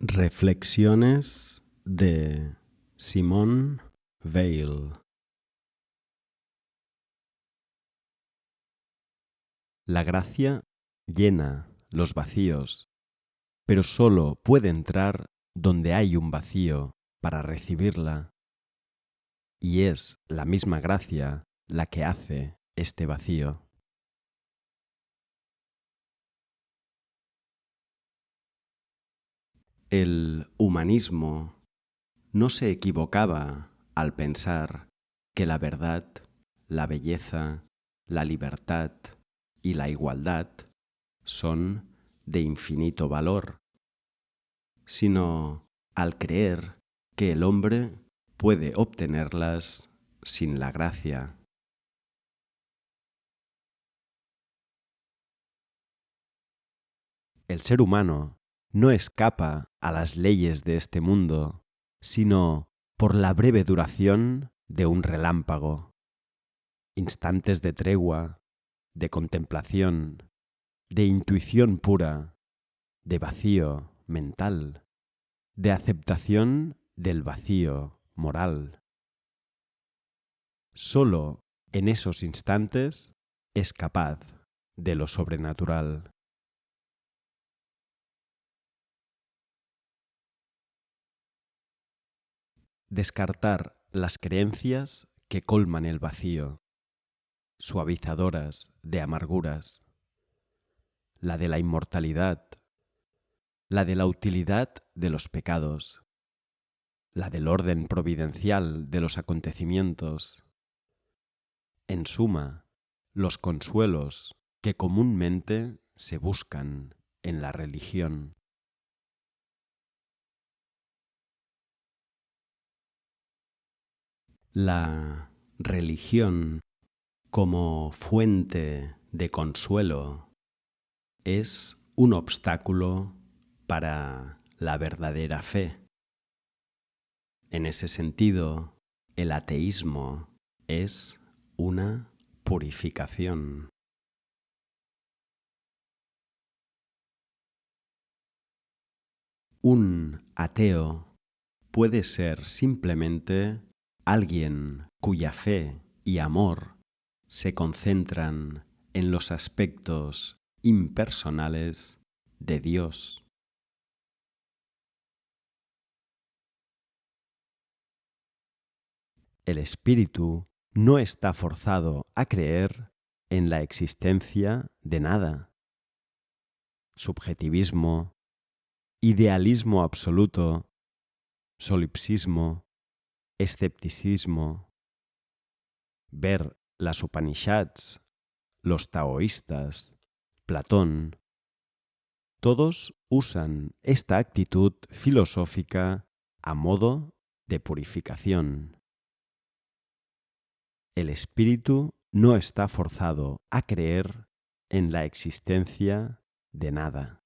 Reflexiones de Simone Weil. La gracia llena los vacíos, pero sólo puede entrar donde hay un vacío para recibirla, y es la misma gracia la que hace este vacío. El humanismo no se equivocaba al pensar que la verdad, la belleza, la libertad y la igualdad son de infinito valor, sino al creer que el hombre puede obtenerlas sin la gracia. El ser humano no escapa a las leyes de este mundo, sino por la breve duración de un relámpago, instantes de tregua, de contemplación, de intuición pura, de vacío mental, de aceptación del vacío moral. Sólo en esos instantes es capaz de lo sobrenatural. Descartar las creencias que colman el vacío, suavizadoras de amarguras, la de la inmortalidad, la de la utilidad de los pecados, la del orden providencial de los acontecimientos. En suma, los consuelos que comúnmente se buscan en la religión. La religión como fuente de consuelo es un obstáculo para la verdadera fe. En ese sentido, el ateísmo es una purificación. Un ateo puede ser simplemente alguien cuya fe y amor se concentran en los aspectos impersonales de Dios. El espíritu no está forzado a creer en la existencia de nada. Subjetivismo, idealismo absoluto, solipsismo, escepticismo. Ver las Upanishads, los taoístas, Platón, todos usan esta actitud filosófica a modo de purificación. El espíritu no está forzado a creer en la existencia de nada.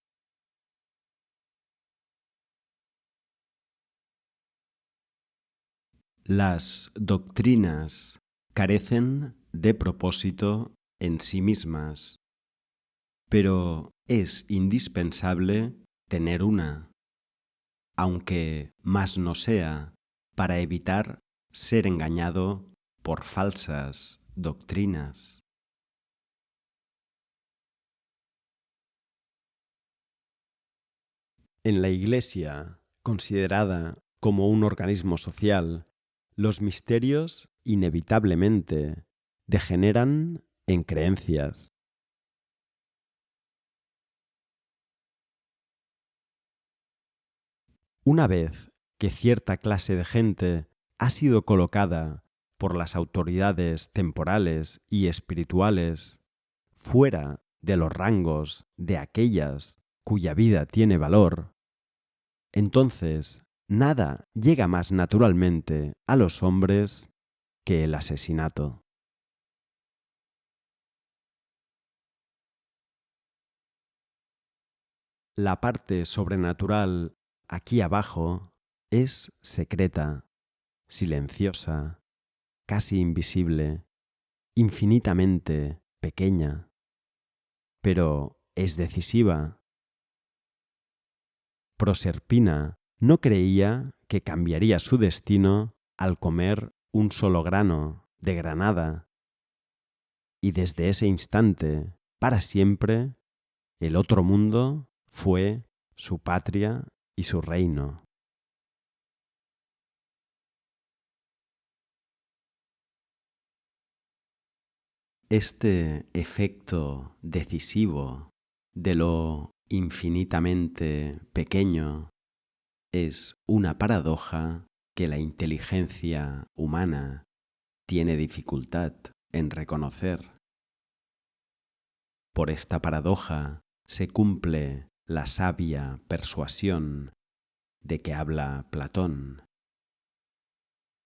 Las doctrinas carecen de propósito en sí mismas, pero es indispensable tener una, aunque más no sea para evitar ser engañado por falsas doctrinas. En la Iglesia, considerada como un organismo social, los misterios inevitablemente degeneran en creencias. Una vez que cierta clase de gente ha sido colocada por las autoridades temporales y espirituales fuera de los rangos de aquellas cuya vida tiene valor, entonces nada llega más naturalmente a los hombres que el asesinato. La parte sobrenatural aquí abajo es secreta, silenciosa, casi invisible, infinitamente pequeña, pero es decisiva. Proserpina no creía que cambiaría su destino al comer un solo grano de granada, y desde ese instante, para siempre, el otro mundo fue su patria y su reino. Este efecto decisivo de lo infinitamente pequeño es una paradoja que la inteligencia humana tiene dificultad en reconocer. Por esta paradoja se cumple la sabia persuasión de que habla Platón.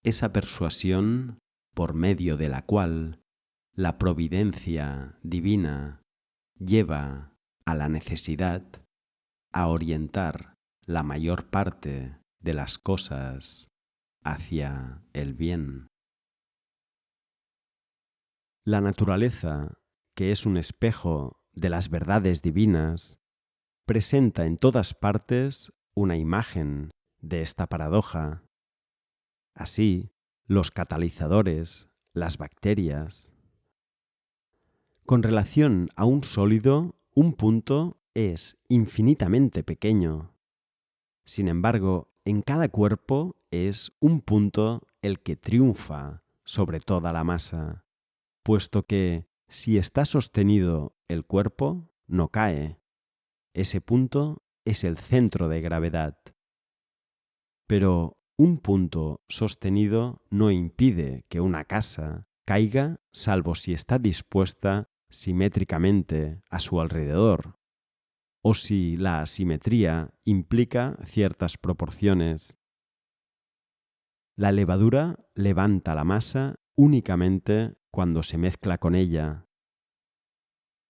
Esa persuasión por medio de la cual la providencia divina lleva a la necesidad a orientar la mayor parte de las cosas hacia el bien. La naturaleza, que es un espejo de las verdades divinas, presenta en todas partes una imagen de esta paradoja. Así, los catalizadores, las bacterias. Con relación a un sólido, un punto es infinitamente pequeño. Sin embargo, en cada cuerpo es un punto el que triunfa sobre toda la masa, puesto que si está sostenido el cuerpo, no cae. Ese punto es el centro de gravedad. Pero un punto sostenido no impide que una casa caiga salvo si está dispuesta simétricamente a su alrededor, o si la asimetría implica ciertas proporciones. La levadura levanta la masa únicamente cuando se mezcla con ella.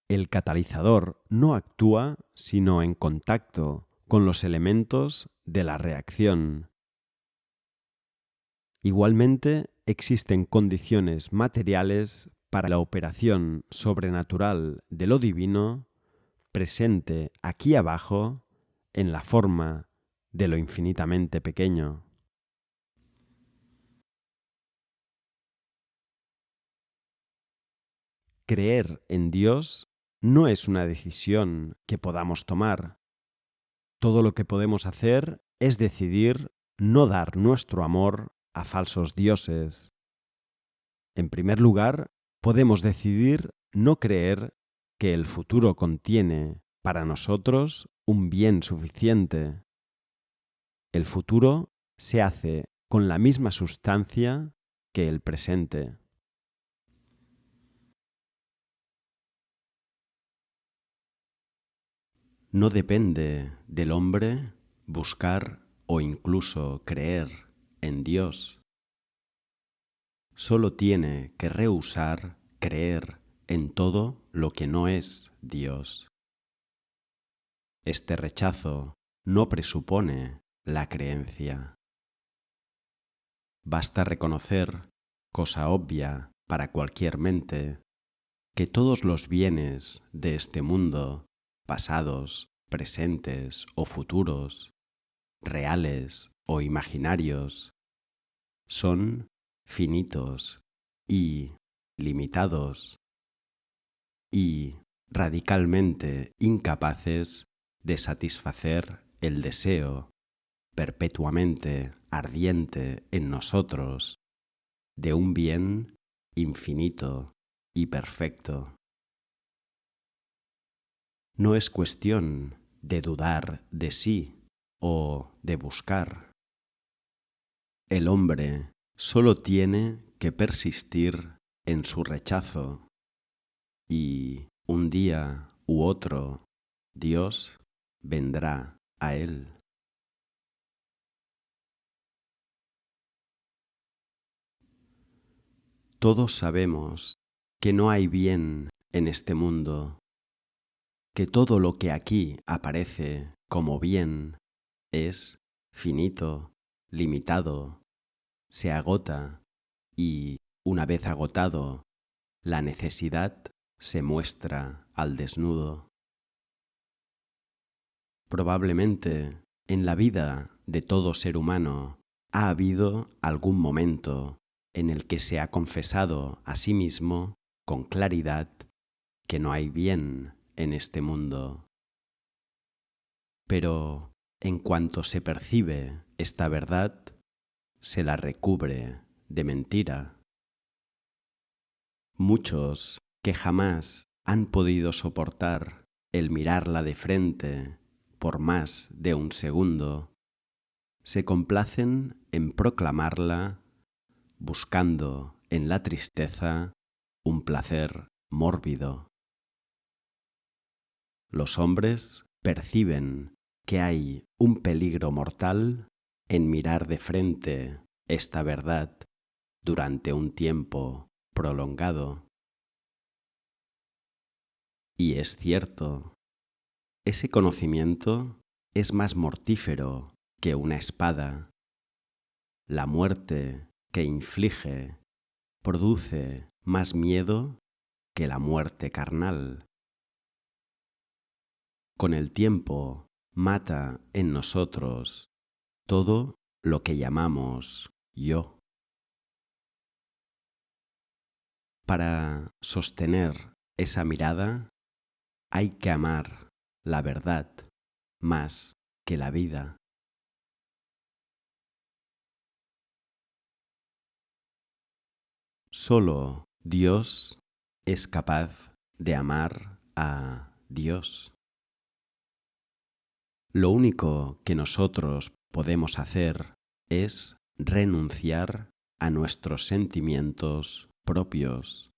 El catalizador no actúa sino en contacto con los elementos de la reacción. Igualmente, existen condiciones materiales para la operación sobrenatural de lo divino presente aquí abajo en la forma de lo infinitamente pequeño. Creer en Dios no es una decisión que podamos tomar. Todo lo que podemos hacer es decidir no dar nuestro amor a falsos dioses. En primer lugar, podemos decidir no creer que el futuro contiene para nosotros un bien suficiente. El futuro se hace con la misma sustancia que el presente. No depende del hombre buscar o incluso creer en Dios. Solo tiene que rehusar creer en todo lo que no es Dios. Este rechazo no presupone la creencia. Basta reconocer, cosa obvia para cualquier mente, que todos los bienes de este mundo, pasados, presentes o futuros, reales o imaginarios, son finitos y limitados y radicalmente incapaces de satisfacer el deseo perpetuamente ardiente en nosotros de un bien infinito y perfecto. No es cuestión de dudar de sí o de buscar. El hombre solo tiene que persistir en su rechazo y un día u otro Dios vendrá a él. Todos sabemos que no hay bien en este mundo, que todo lo que aquí aparece como bien es finito, limitado, se agota y, una vez agotado, la necesidad se muestra al desnudo. Probablemente En la vida de todo ser humano ha habido algún momento en el que se ha confesado a sí mismo con claridad que no hay bien en este mundo. Pero en cuanto se percibe esta verdad, se la recubre de mentira. Muchos que jamás han podido soportar el mirarla de frente por más de un segundo, se complacen en proclamarla buscando en la tristeza un placer mórbido. Los hombres perciben que hay un peligro mortal en mirar de frente esta verdad durante un tiempo prolongado. Y es cierto, ese conocimiento es más mortífero que una espada. La muerte que inflige produce más miedo que la muerte carnal. Con el tiempo mata en nosotros todo lo que llamamos yo. Para sostener esa mirada hay que amar la verdad más que la vida. Solo Dios es capaz de amar a Dios. Lo único que nosotros podemos hacer es renunciar a nuestros sentimientos propios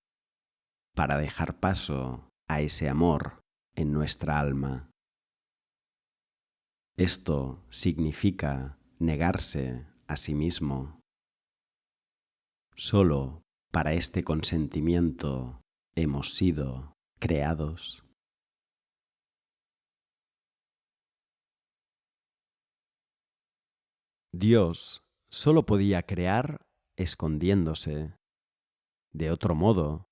para dejar paso a ese amor en nuestra alma. Esto significa negarse a sí mismo. Solo para este consentimiento hemos sido creados. Dios solo podía crear escondiéndose. De otro modo,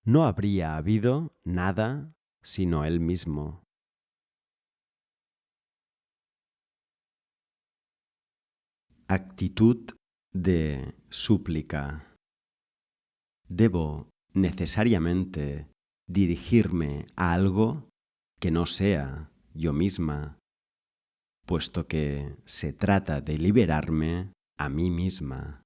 no habría habido nada sino Él mismo. Actitud de súplica. Debo necesariamente dirigirme a algo que no sea yo misma, puesto que se trata de liberarme a mí misma.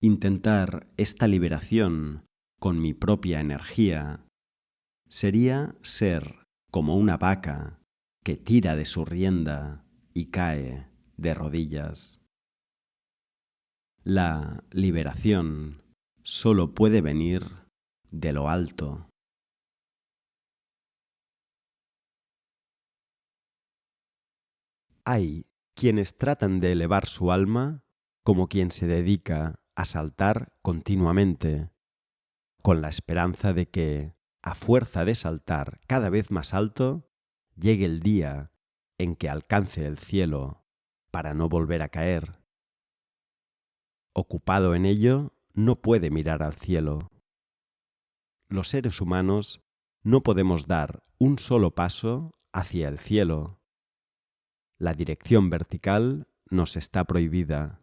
Intentar esta liberación con mi propia energía sería ser como una vaca que tira de su rienda y cae de rodillas. La liberación solo puede venir de lo alto. Hay quienes tratan de elevar su alma como quien se dedica a saltar continuamente, con la esperanza de que, a fuerza de saltar cada vez más alto, llegue el día en que alcance el cielo para no volver a caer. Ocupado en ello, no puede mirar al cielo. Los seres humanos no podemos dar un solo paso hacia el cielo. La dirección vertical nos está prohibida.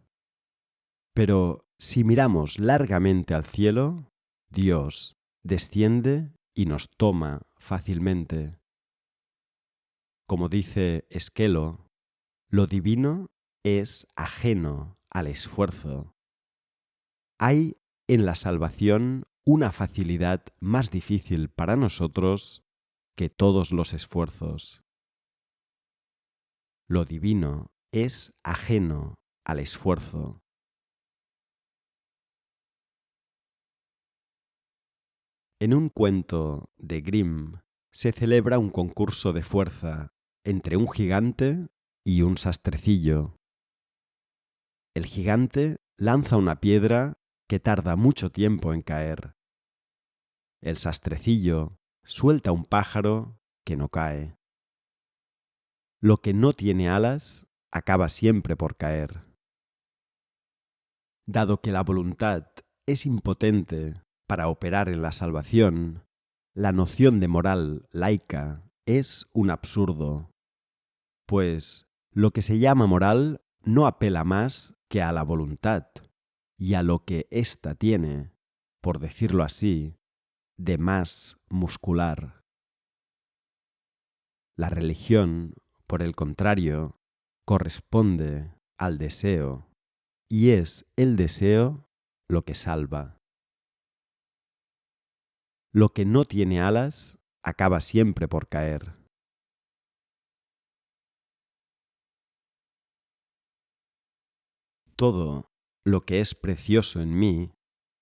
Pero si miramos largamente al cielo, Dios desciende y nos toma fácilmente. Como dice Esquelo, lo divino es ajeno al esfuerzo. Hay en la salvación una facilidad más difícil para nosotros que todos los esfuerzos. Lo divino es ajeno al esfuerzo. En un cuento de Grimm se celebra un concurso de fuerza entre un gigante y un sastrecillo. El gigante lanza una piedra que tarda mucho tiempo en caer. El sastrecillo suelta un pájaro que no cae. Lo que no tiene alas acaba siempre por caer. Dado que la voluntad es impotente para operar en la salvación, la noción de moral laica es un absurdo. pues lo que se llama moral no apela más que a la voluntad y a lo que ésta tiene, por decirlo así, de más muscular. La religión, por el contrario, corresponde al deseo, y es el deseo lo que salva. Lo que no tiene alas acaba siempre por caer. Todo lo que es precioso en mí,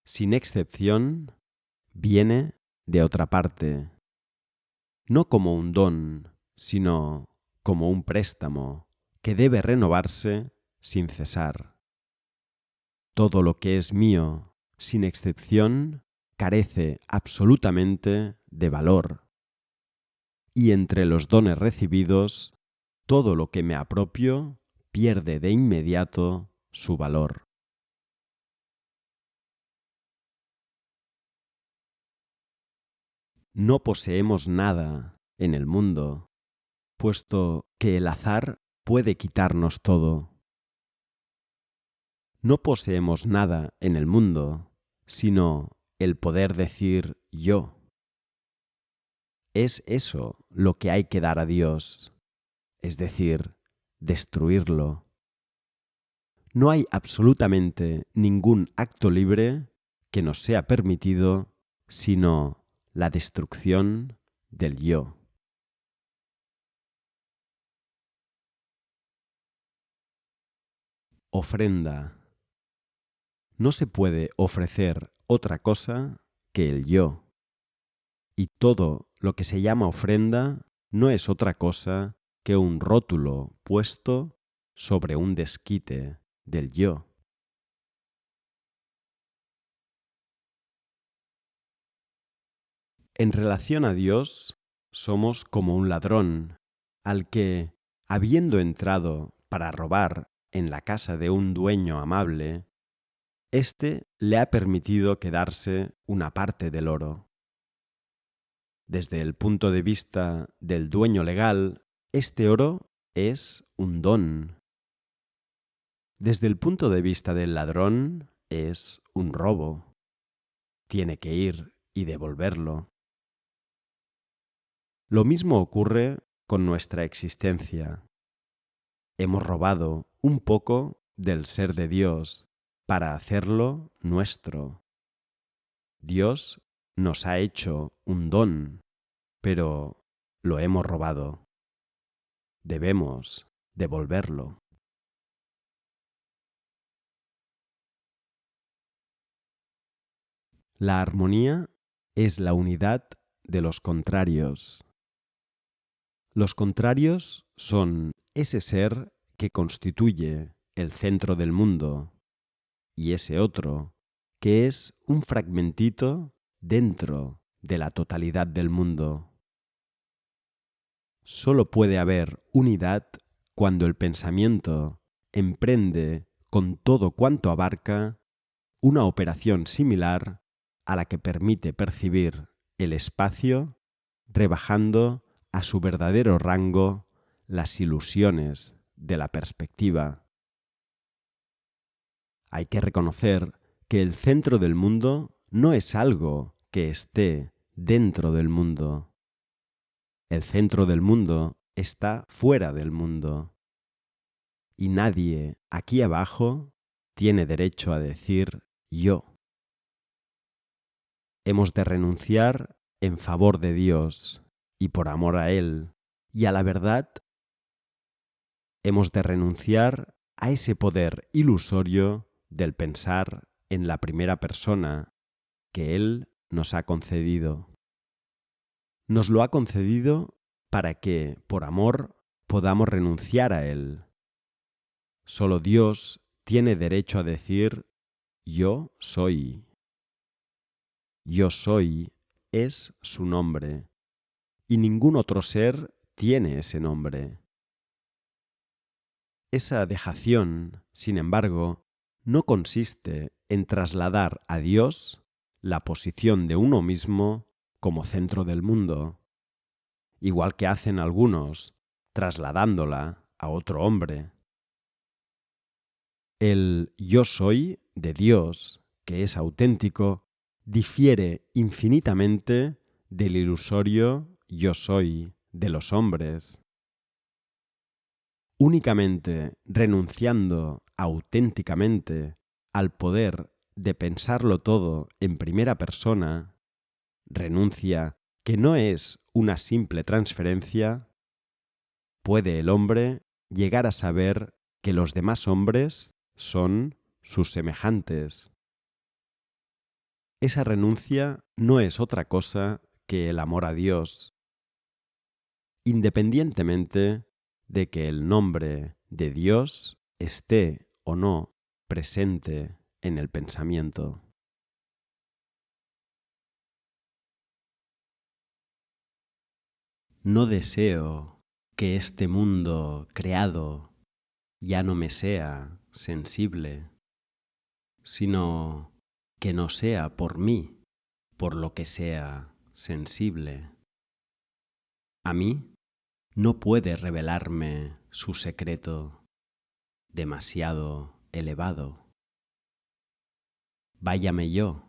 sin excepción, viene de otra parte, no como un don, sino como un préstamo que debe renovarse sin cesar. Todo lo que es mío, sin excepción, carece absolutamente de valor. Y entre los dones recibidos, todo lo que me apropio pierde de inmediato su valor. No poseemos nada en el mundo, puesto que el azar puede quitarnos todo. No poseemos nada en el mundo, sino el poder decir yo. Es eso lo que hay que dar a Dios, es decir, destruirlo. No hay absolutamente ningún acto libre que nos sea permitido, sino la destrucción del yo. Ofrenda. No se puede ofrecer otra cosa que el yo. Y todo lo que se llama ofrenda no es otra cosa que un rótulo puesto sobre un desquite del yo. En relación a Dios, somos como un ladrón, al que, habiendo entrado para robar en la casa de un dueño amable, éste le ha permitido quedarse una parte del oro. Desde el punto de vista del dueño legal, este oro es un don. Desde el punto de vista del ladrón, es un robo. Tiene que ir y devolverlo. Lo mismo ocurre con nuestra existencia. Hemos robado un poco del ser de Dios para hacerlo nuestro. Dios nos ha hecho un don, pero lo hemos robado. Debemos devolverlo. La armonía es la unidad de los contrarios. Los contrarios son ese ser que constituye el centro del mundo y ese otro que es un fragmentito dentro de la totalidad del mundo. Solo puede haber unidad cuando el pensamiento emprende con todo cuanto abarca una operación similar a la que permite percibir el espacio, rebajando a su verdadero rango las ilusiones de la perspectiva. Hay que reconocer que el centro del mundo no es algo que esté dentro del mundo. El centro del mundo está fuera del mundo. Y nadie aquí abajo tiene derecho a decir yo. Hemos de renunciar en favor de Dios y por amor a Él y a la verdad. Hemos de renunciar a ese poder ilusorio del pensar en la primera persona que Él nos ha concedido. Nos lo ha concedido para que, por amor, podamos renunciar a Él. Solo Dios tiene derecho a decir yo soy. Yo soy es su nombre, y ningún otro ser tiene ese nombre. Esa dejación, sin embargo, no consiste en trasladar a Dios la posición de uno mismo como centro del mundo, igual que hacen algunos trasladándola a otro hombre. El yo soy de Dios, que es auténtico, difiere infinitamente del ilusorio yo soy de los hombres. Únicamente renunciando auténticamente al poder de pensarlo todo en primera persona, renuncia que no es una simple transferencia, puede el hombre llegar a saber que los demás hombres son sus semejantes. Esa renuncia no es otra cosa que el amor a Dios, independientemente de que el nombre de Dios esté o no presente en el pensamiento. No deseo que este mundo creado ya no me sea sensible, sino que no sea por mí, por lo que sea sensible. A mí no puede revelarme su secreto demasiado elevado. Váyame yo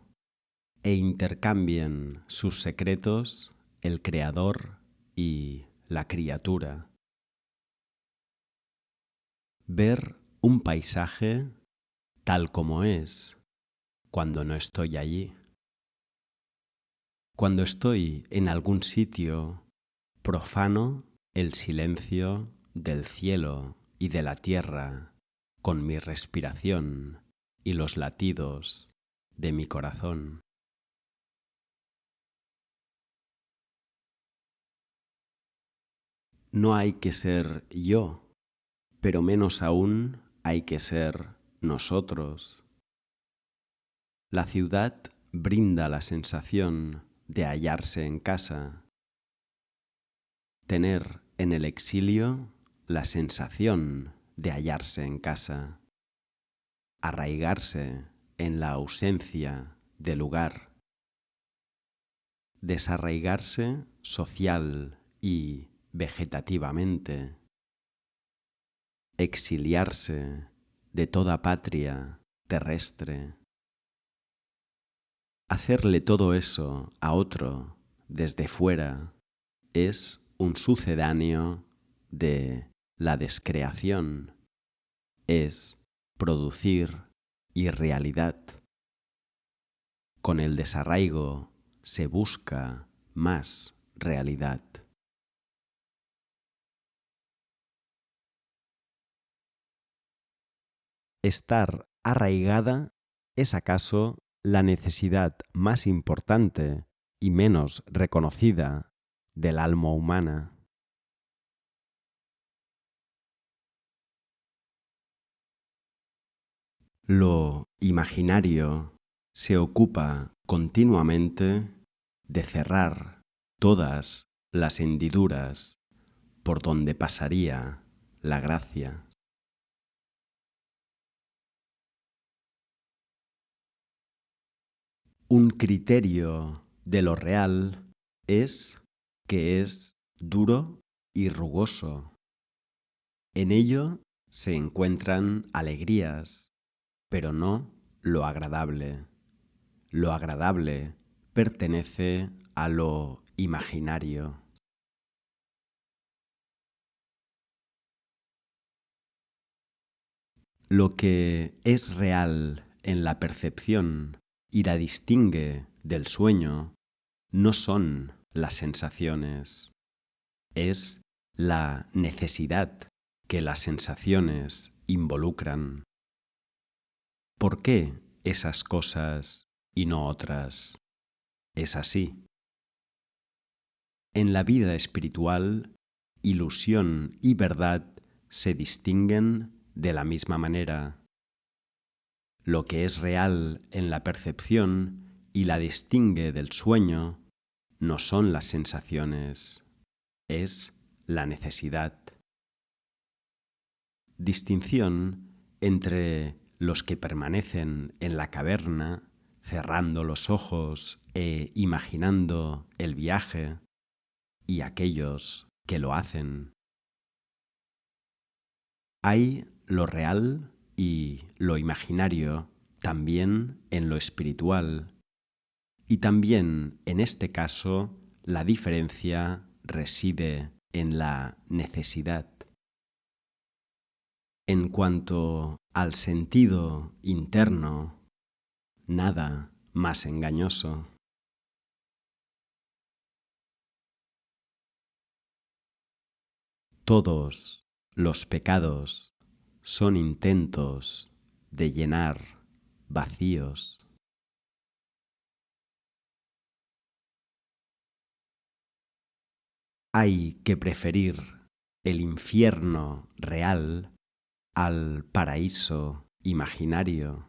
e intercambien sus secretos el Creador y la criatura. Ver un paisaje tal como es cuando no estoy allí. Cuando estoy en algún sitio, profano el silencio del cielo y de la tierra con mi respiración y los latidos de mi corazón. No hay que ser yo, pero menos aún hay que ser nosotros. La ciudad brinda la sensación de hallarse en casa. Tener en el exilio la sensación de hallarse en casa. Arraigarse en la ausencia de lugar. Desarraigarse social y vegetativamente. Exiliarse de toda patria terrestre. Hacerle todo eso a otro desde fuera es un sucedáneo de la descreación, es producir irrealidad. Con el desarraigo se busca más realidad. Estar arraigada es acaso la necesidad más importante y menos reconocida del alma humana. Lo imaginario se ocupa continuamente de cerrar todas las hendiduras por donde pasaría la gracia. Un criterio de lo real es que es duro y rugoso. En ello se encuentran alegrías, pero no lo agradable. Lo agradable pertenece a lo imaginario. Lo que es real en la percepción y la distingue del sueño no son las sensaciones, es la necesidad que las sensaciones involucran. ¿Por qué esas cosas y no otras? Es así. En la vida espiritual, ilusión y verdad se distinguen de la misma manera. Lo que es real en la percepción y la distingue del sueño no son las sensaciones, es la necesidad. Distinción entre los que permanecen en la caverna, cerrando los ojos e imaginando el viaje, y aquellos que lo hacen. Hay lo real y lo imaginario también en lo espiritual, y también en este caso la diferencia reside en la necesidad. En cuanto al sentido interno, nada más engañoso. Todos los pecados son intentos de llenar vacíos. Hay que preferir el infierno real al paraíso imaginario.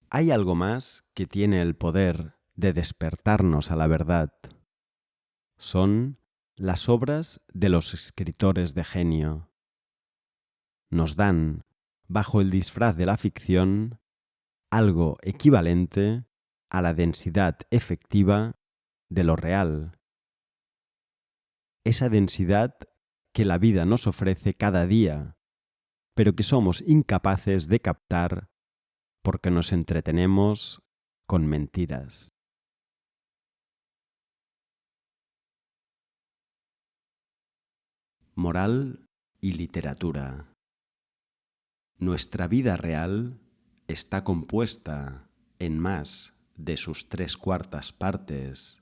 Hay algo más que tiene el poder de despertarnos a la verdad. Son las obras de los escritores de genio. Nos dan, bajo el disfraz de la ficción, algo equivalente a la densidad efectiva de lo real. Esa densidad que la vida nos ofrece cada día, pero que somos incapaces de captar porque nos entretenemos con mentiras. Moral y literatura. Nuestra vida real está compuesta en más de sus 3/4 partes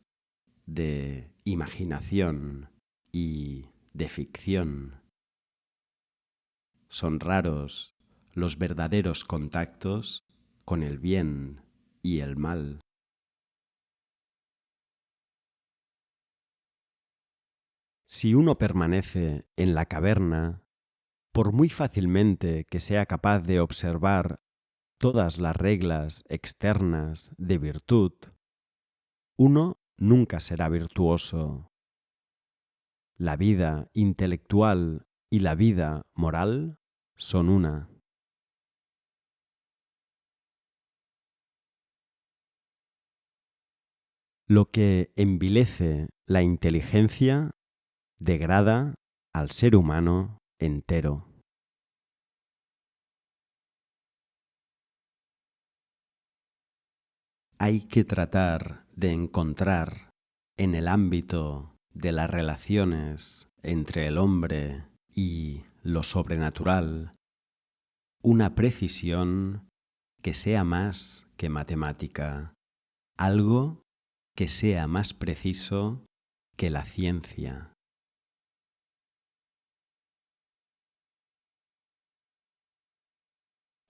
de imaginación y de ficción. Son raros los verdaderos contactos con el bien y el mal. Si uno permanece en la caverna, por muy fácilmente que sea capaz de observar todas las reglas externas de virtud, uno nunca será virtuoso. La vida intelectual y la vida moral son una. Lo que envilece la inteligencia degrada al ser humano entero. Hay que tratar de encontrar en el ámbito de las relaciones entre el hombre y lo sobrenatural una precisión que sea más que matemática, algo que sea más preciso que la ciencia.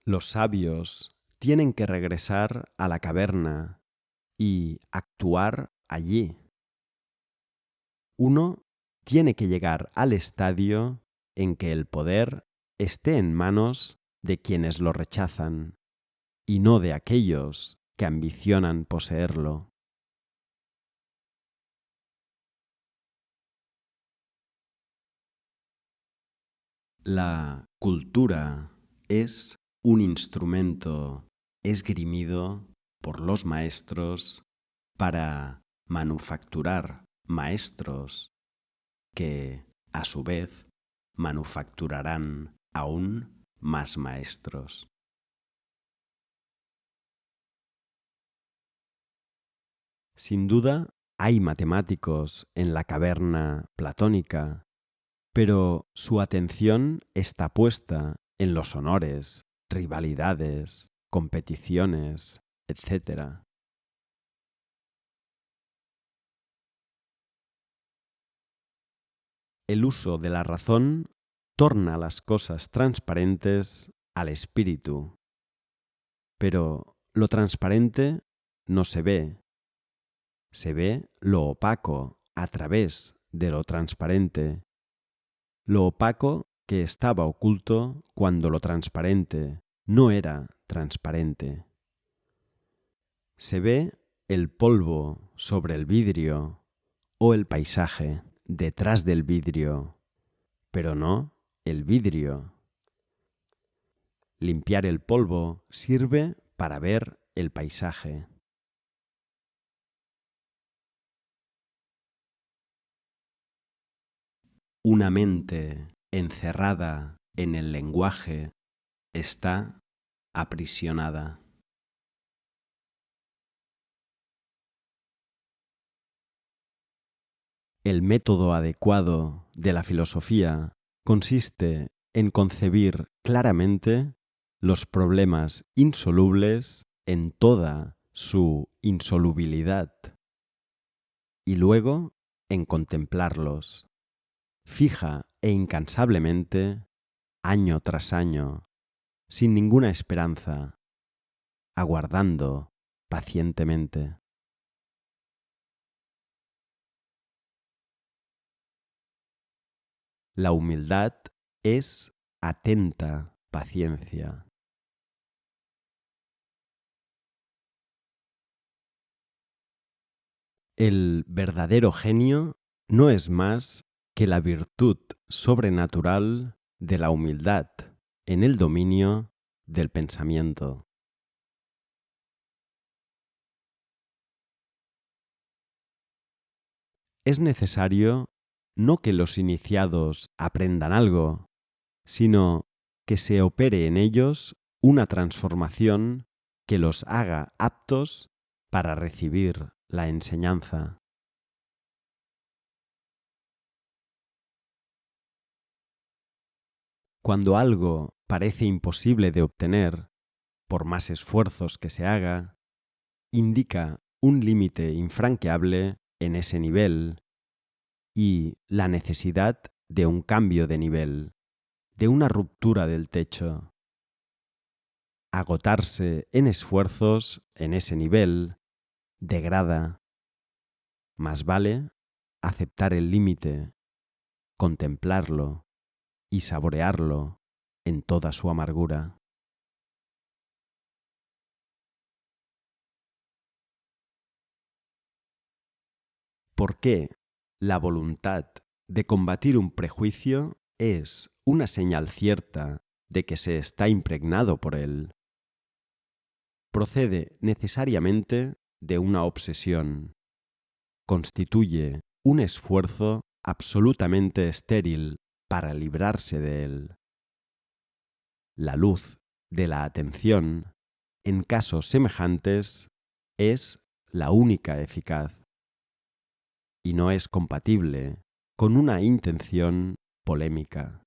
Los sabios tienen que regresar a la caverna y actuar allí. Uno tiene que llegar al estadio en que el poder esté en manos de quienes lo rechazan y no de aquellos que ambicionan poseerlo. La cultura es un instrumento esgrimido por los maestros para manufacturar maestros que, a su vez, manufacturarán aún más maestros. Sin duda, hay matemáticos en la caverna platónica, pero su atención está puesta en los honores, rivalidades, competiciones, etc. El uso de la razón torna las cosas transparentes al espíritu, pero lo transparente no se ve lo opaco a través de lo transparente, lo opaco que estaba oculto cuando lo transparente no era transparente. Se ve el polvo sobre el vidrio o el paisaje detrás del vidrio, pero no el vidrio. Limpiar el polvo sirve para ver el paisaje. una mente encerrada en el lenguaje está aprisionada. El método adecuado de la filosofía consiste en concebir claramente los problemas insolubles en toda su insolubilidad y luego en contemplarlos, fija e incansablemente, año tras año, sin ninguna esperanza, aguardando pacientemente. La humildad es atenta paciencia. El verdadero genio no es más que la virtud sobrenatural de la humildad en el dominio del pensamiento. Es necesario no que los iniciados aprendan algo, sino que se opere en ellos una transformación que los haga aptos para recibir la enseñanza. Cuando algo parece imposible de obtener, por más esfuerzos que se haga, indica un límite infranqueable en ese nivel y la necesidad de un cambio de nivel, de una ruptura del techo. Agotarse en esfuerzos en ese nivel degrada. Más vale aceptar el límite, contemplarlo y saborearlo en toda su amargura. ¿Por qué la voluntad de combatir un prejuicio es una señal cierta de que se está impregnado por él? Procede necesariamente de una obsesión. Constituye un esfuerzo absolutamente estéril para librarse de él. La luz de la atención, en casos semejantes, es la única eficaz y no es compatible con una intención polémica.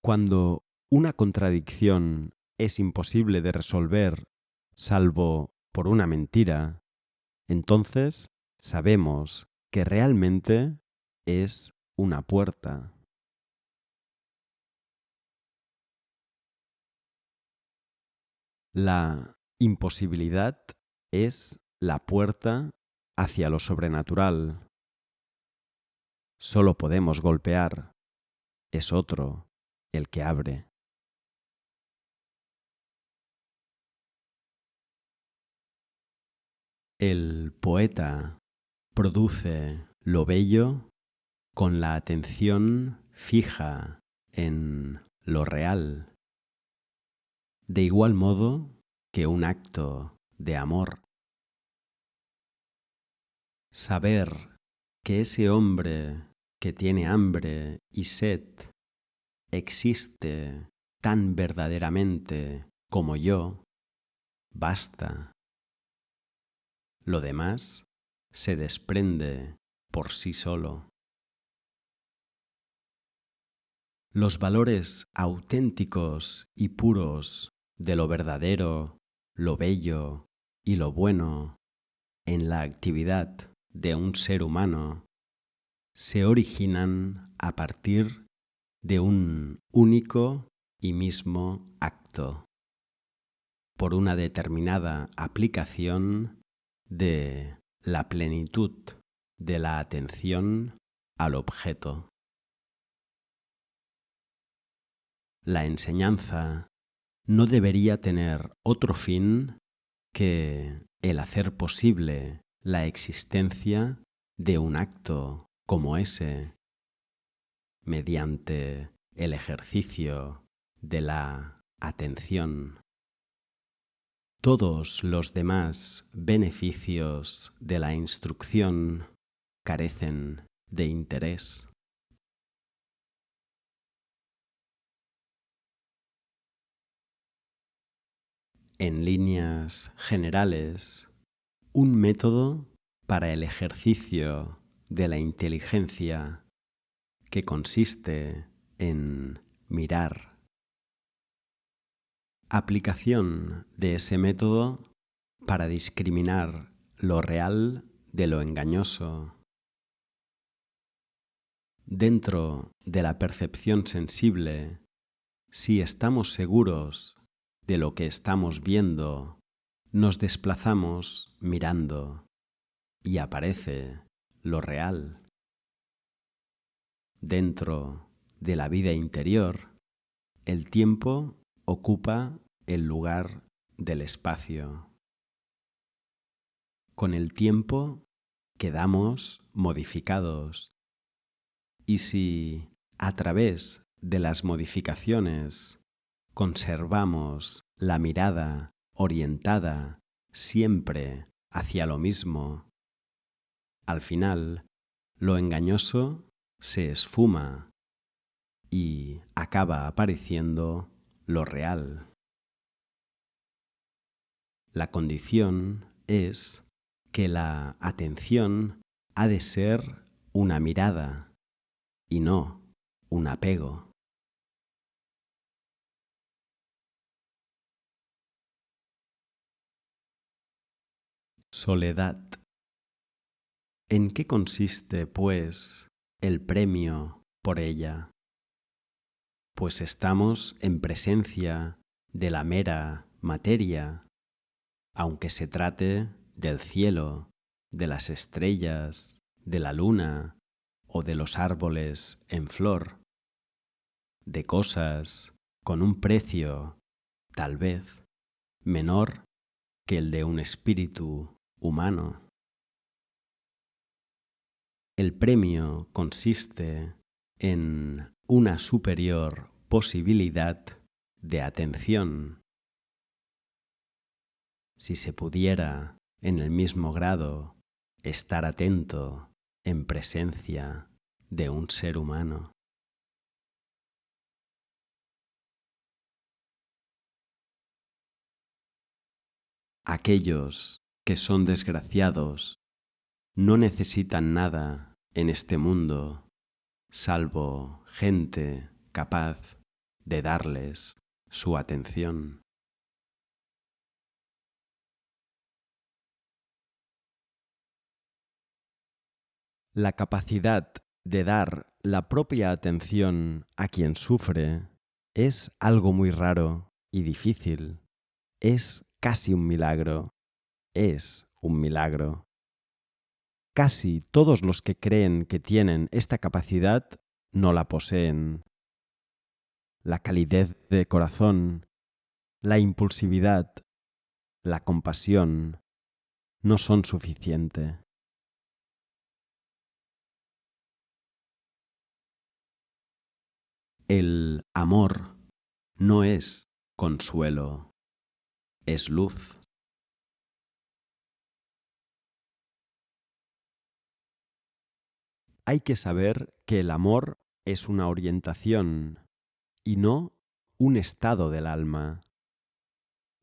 Cuando una contradicción es imposible de resolver salvo por una mentira, entonces sabemos que realmente es una puerta. La imposibilidad es la puerta hacia lo sobrenatural. Solo podemos golpear, es otro el que abre. El poeta produce lo bello con la atención fija en lo real, de igual modo que un acto de amor. Saber que ese hombre que tiene hambre y sed existe tan verdaderamente como yo, basta. Lo demás se desprende por sí solo. Los valores auténticos y puros de lo verdadero, lo bello y lo bueno en la actividad de un ser humano se originan a partir de un único y mismo acto, por una determinada aplicación de la plenitud de la atención al objeto. La enseñanza no debería tener otro fin que el hacer posible la existencia de un acto como ese, mediante el ejercicio de la atención. Todos los demás beneficios de la instrucción carecen de interés. En líneas generales, un método para el ejercicio de la inteligencia que consiste en mirar. Aplicación de ese método para discriminar lo real de lo engañoso. Dentro de la percepción sensible, si estamos seguros de lo que estamos viendo, nos desplazamos mirando y aparece lo real. Dentro de la vida interior, el tiempo ocupa el lugar del espacio. Con el tiempo quedamos modificados. Y si a través de las modificaciones conservamos la mirada orientada siempre hacia lo mismo, al final lo engañoso se esfuma y acaba apareciendo lo real. La condición es que la atención ha de ser una mirada y no un apego. Soledad. ¿En qué consiste, pues, el premio por ella? Pues estamos en presencia de la mera materia, aunque se trate del cielo, de las estrellas, de la luna o de los árboles en flor, de cosas con un precio, tal vez, menor que el de un espíritu humano. El premio consiste en una superior posibilidad de atención. Si se pudiera, en el mismo grado, estar atento en presencia de un ser humano. Aquellos que son desgraciados no necesitan nada en este mundo, salvo gente capaz de darles su atención. La capacidad de dar la propia atención a quien sufre es algo muy raro y difícil. Es casi un milagro. Es un milagro. Casi todos los que creen que tienen esta capacidad no la poseen. La calidez de corazón, la impulsividad, la compasión no son suficientes. El amor no es consuelo, es luz. Hay que saber que el amor es una orientación y no un estado del alma.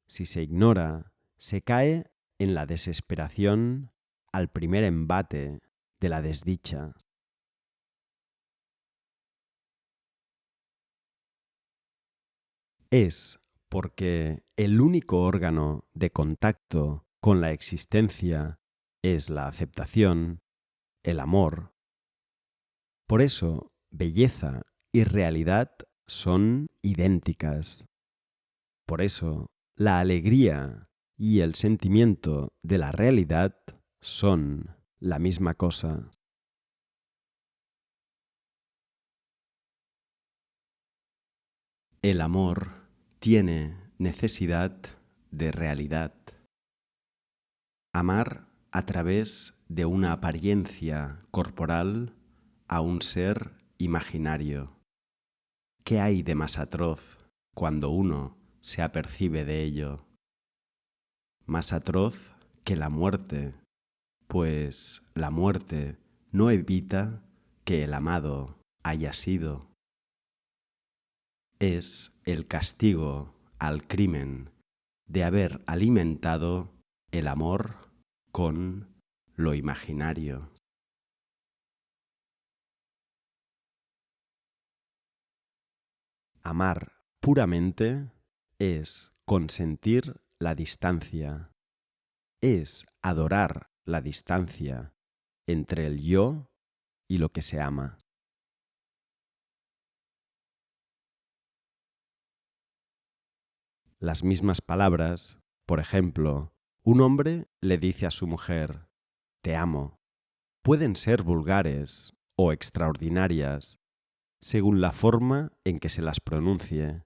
Si se ignora, se cae en la desesperación al primer embate de la desdicha. Es porque el único órgano de contacto con la existencia es la aceptación, el amor. Por eso, belleza y realidad son idénticas. Por eso, la alegría y el sentimiento de la realidad son la misma cosa. El amor tiene necesidad de realidad. Amar a través de una apariencia corporal a un ser imaginario. ¿Qué hay de más atroz cuando uno se apercibe de ello? más atroz que la muerte, pues la muerte no evita que el amado haya sido. Es el castigo al crimen de haber alimentado el amor con lo imaginario. Amar puramente es consentir la distancia, es adorar la distancia entre el yo y lo que se ama. Las mismas palabras, por ejemplo, un hombre le dice a su mujer, te amo, pueden ser vulgares o extraordinarias según la forma en que se las pronuncie,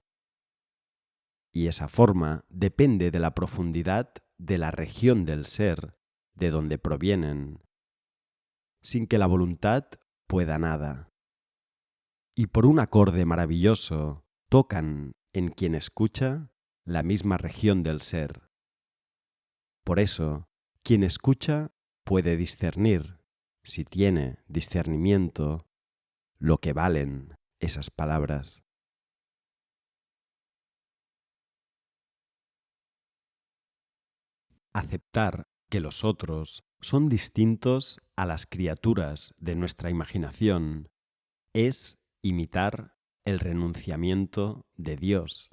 y esa forma depende de la profundidad de la región del ser de donde provienen, sin que la voluntad pueda nada. Y por un acorde maravilloso tocan en quien escucha la misma región del ser. Por eso, quien escucha puede discernir, si tiene discernimiento, lo que valen esas palabras. Aceptar que los otros son distintos a las criaturas de nuestra imaginación es imitar el renunciamiento de Dios.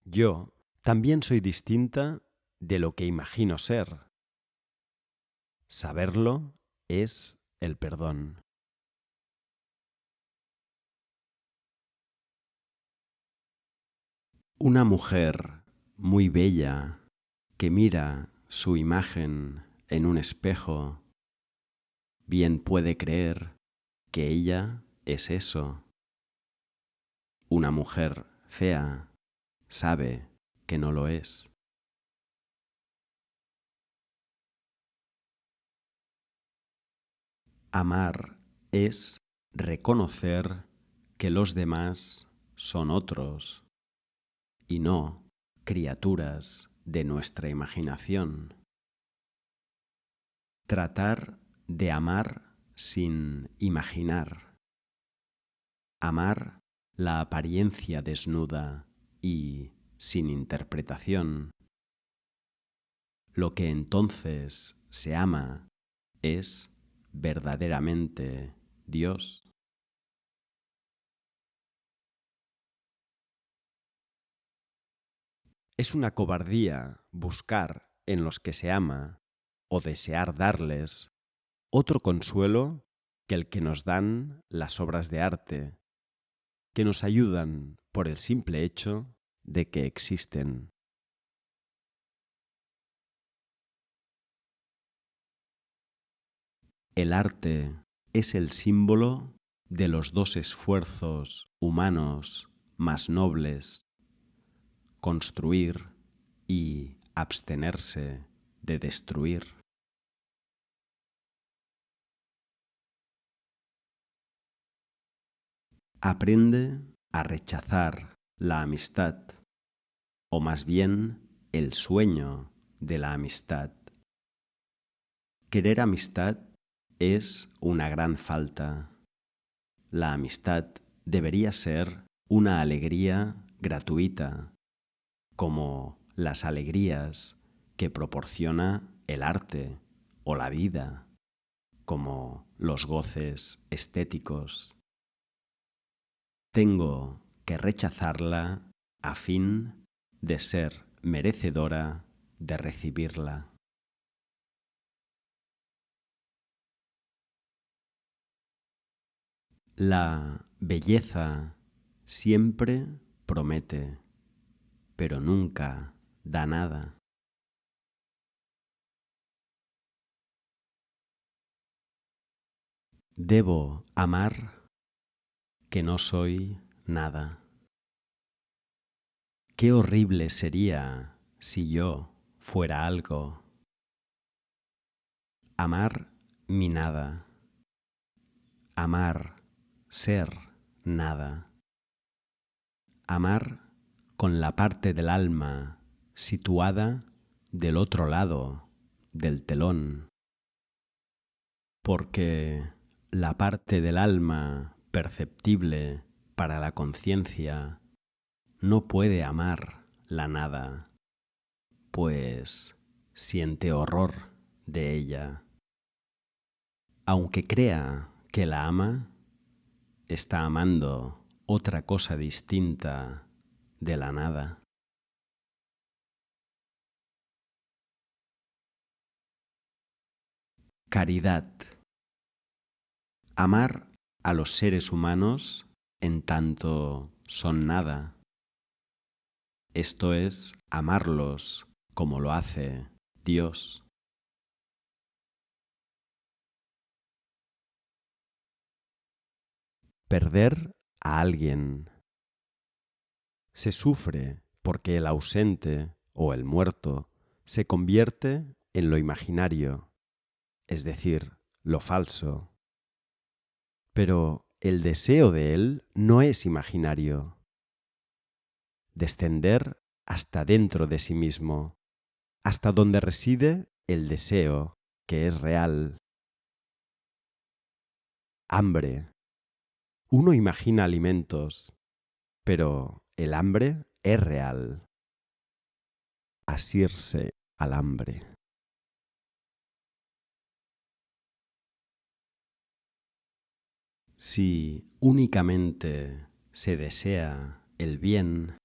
Yo también soy distinta de lo que imagino ser. Saberlo es el perdón. Una mujer muy bella que mira su imagen en un espejo, bien puede creer que ella es eso. Una mujer fea sabe que no lo es. Amar es reconocer que los demás son otros y no criaturas de nuestra imaginación. Tratar de amar sin imaginar. Amar la apariencia desnuda y sin interpretación. Lo que entonces se ama es verdaderamente Dios. Es una cobardía buscar en los que se ama o desear darles otro consuelo que el que nos dan las obras de arte, que nos ayudan por el simple hecho de que existen. El arte es el símbolo de los dos esfuerzos humanos más nobles, construir y abstenerse de destruir. Aprende a rechazar la amistad, o más bien el sueño de la amistad. Querer amistad es una gran falta. La amistad debería ser una alegría gratuita, como las alegrías que proporciona el arte o la vida, como los goces estéticos. Tengo que rechazarla a fin de ser merecedora de recibirla. La belleza siempre promete, pero nunca da nada. Debo amar que no soy nada. Qué horrible sería si yo fuera algo. Amar mi nada. Amar ser nada. Amar con la parte del alma situada del otro lado del telón, porque la parte del alma perceptible para la conciencia no puede amar la nada, pues siente horror de ella. Aunque crea que la ama, está amando otra cosa distinta de la nada. Caridad. Amar a los seres humanos en tanto son nada. Esto es amarlos como lo hace Dios. Perder a alguien. Se sufre porque el ausente o el muerto se convierte en lo imaginario, es decir, lo falso. Pero el deseo de él no es imaginario. Descender hasta dentro de sí mismo, hasta donde reside el deseo, que es real. Hambre. Uno imagina alimentos, pero el hambre es real. Asirse al hambre. Si únicamente se desea el bien,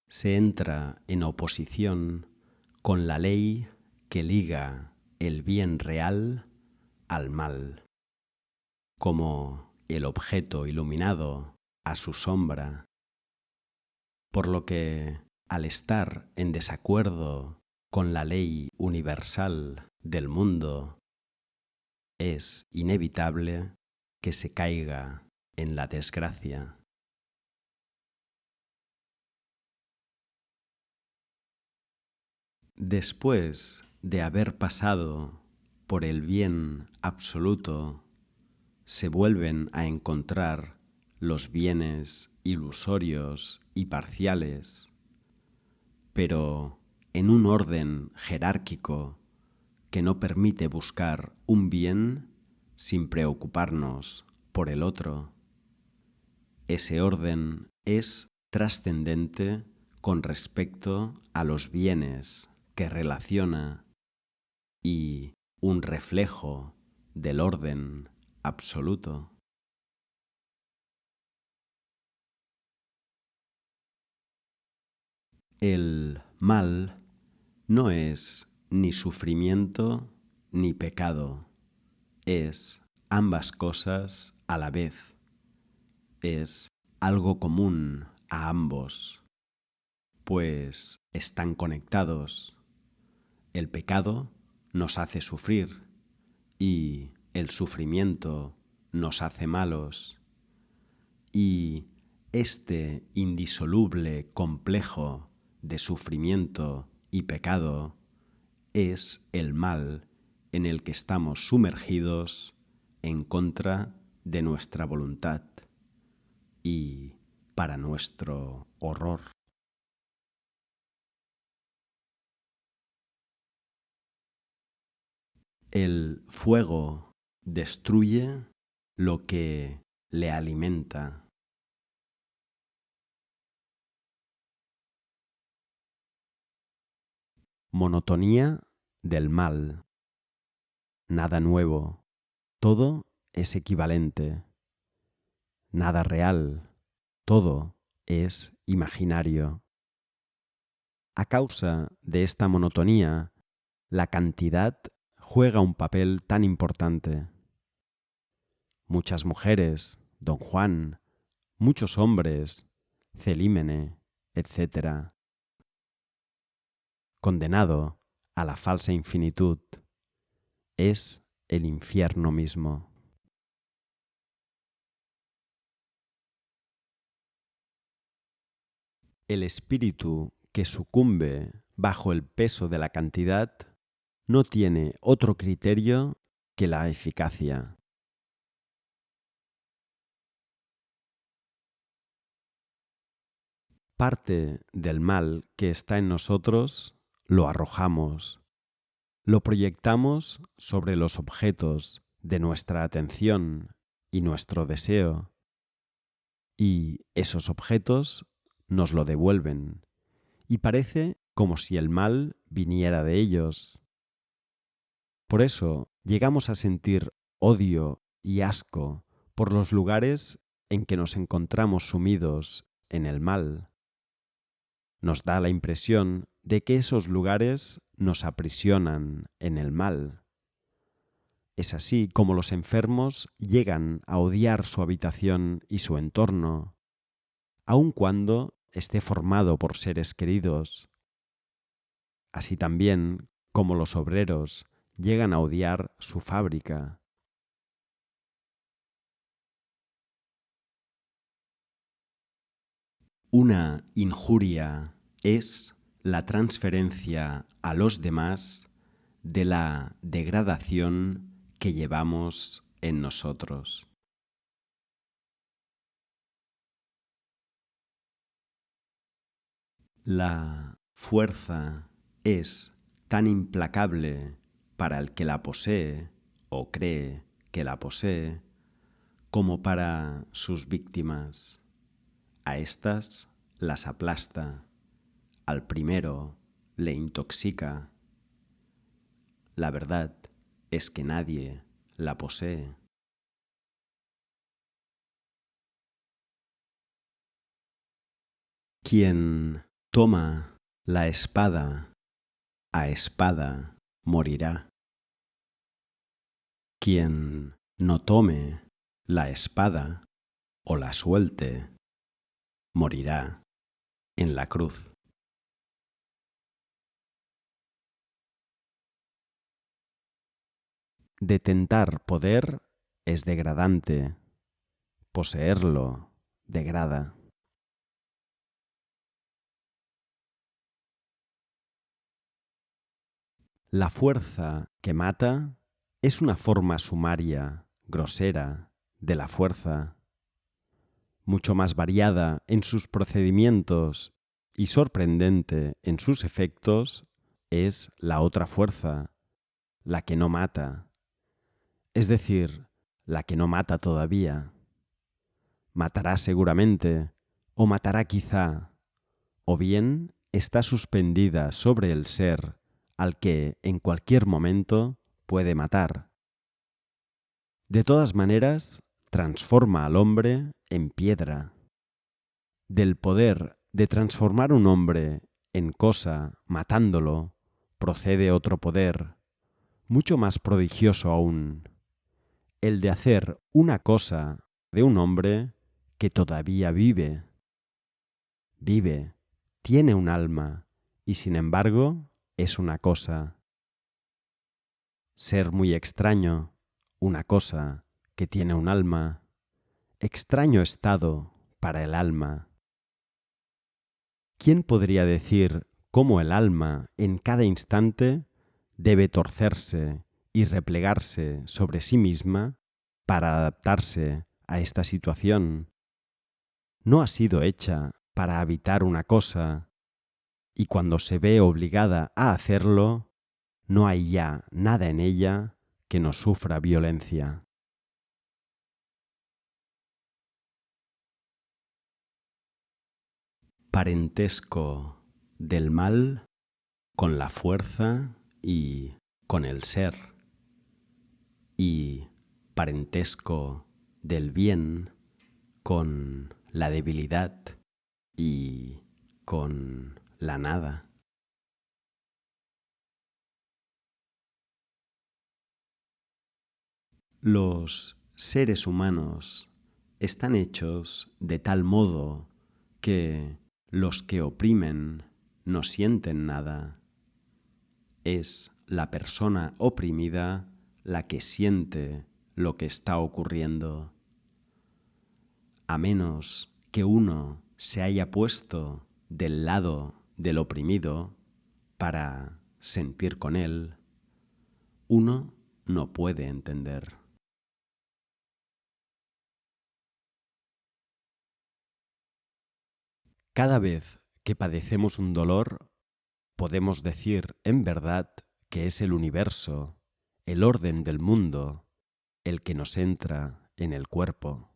se entra en oposición con la ley que liga el bien real al mal, como el objeto iluminado a su sombra, por lo que al estar en desacuerdo con la ley universal del mundo, es inevitable que se caiga en la desgracia. Después de haber pasado por el bien absoluto, se vuelven a encontrar los bienes ilusorios y parciales, pero en un orden jerárquico que no permite buscar un bien sin preocuparnos por el otro. Ese orden es trascendente con respecto a los bienes que relaciona y un reflejo del orden absoluto. El mal no es ni sufrimiento ni pecado, es ambas cosas a la vez, es algo común a ambos, pues están conectados. El pecado nos hace sufrir y el sufrimiento nos hace malos. Y este indisoluble complejo de sufrimiento y pecado es el mal en el que estamos sumergidos en contra de nuestra voluntad y para nuestro horror. El fuego destruye lo que le alimenta. Monotonía del mal. Nada nuevo. Todo es equivalente. Nada real. Todo es imaginario. A causa de esta monotonía, la cantidad juega un papel tan importante. Muchas mujeres, Don Juan, muchos hombres, Celímene, etc., condenado a la falsa infinitud, es el infierno mismo. El espíritu que sucumbe bajo el peso de la cantidad no tiene otro criterio que la eficacia. Parte del mal que está en nosotros lo arrojamos, lo proyectamos sobre los objetos de nuestra atención y nuestro deseo, y esos objetos nos lo devuelven, y parece como si el mal viniera de ellos. Por eso llegamos a sentir odio y asco por los lugares en que nos encontramos sumidos en el mal. Nos da la impresión de que esos lugares nos aprisionan en el mal. Es así como los enfermos llegan a odiar su habitación y su entorno, aun cuando esté formado por seres queridos. Así también como los obreros llegan a odiar su fábrica. Una injuria es la transferencia a los demás de la degradación que llevamos en nosotros. La fuerza es tan implacable para el que la posee o cree que la posee como para sus víctimas. A estas las aplasta, al primero le intoxica. La verdad es que nadie la posee. Quien toma la espada, a espada morirá. Quien no tome la espada o la suelte, morirá en la cruz. Detentar poder es degradante, poseerlo degrada. La fuerza que mata es una forma sumaria, grosera, de la fuerza, mucho más variada en sus procedimientos y sorprendente en sus efectos es la otra fuerza, la que no mata, es decir, la que no mata todavía. Matará seguramente, o matará quizá, o bien está suspendida sobre el ser al que en cualquier momento puede matar. De todas maneras, transforma al hombre en piedra. Del poder de transformar un hombre en cosa matándolo, procede otro poder, mucho más prodigioso aún, el de hacer una cosa de un hombre que todavía vive. Vive, tiene un alma, y sin embargo es una cosa. Ser muy extraño, una cosa que tiene un alma, extraño estado para el alma. ¿Quién podría decir cómo el alma en cada instante debe torcerse y replegarse sobre sí misma para adaptarse a esta situación? No ha sido hecha para habitar una cosa, y cuando se ve obligada a hacerlo, no hay ya nada en ella que no sufra violencia. Parentesco del mal con la fuerza y con el ser, y parentesco del bien con la debilidad y con la nada. Los seres humanos están hechos de tal modo que los que oprimen no sienten nada. Es la persona oprimida la que siente lo que está ocurriendo. A menos que uno se haya puesto del lado del oprimido para sentir con él, uno no puede entender. Cada vez que padecemos un dolor, podemos decir en verdad que es el universo, el orden del mundo, el que nos entra en el cuerpo.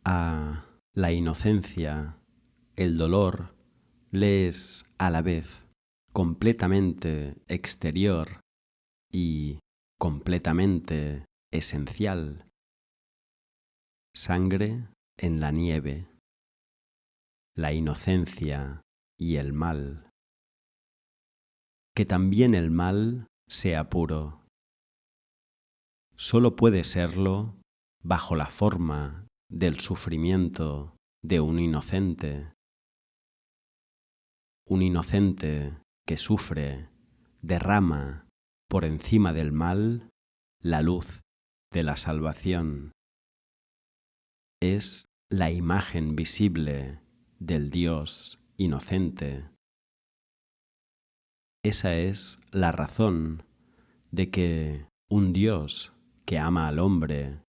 A la inocencia, el dolor, le es a la vez completamente exterior y completamente esencial. Sangre en la nieve, la inocencia y el mal. Que también el mal sea puro. Sólo puede serlo bajo la forma del sufrimiento de un inocente que sufre, derrama por encima del mal la luz de la salvación. Es la imagen visible del Dios inocente. Esa es la razón de que un Dios que ama al hombre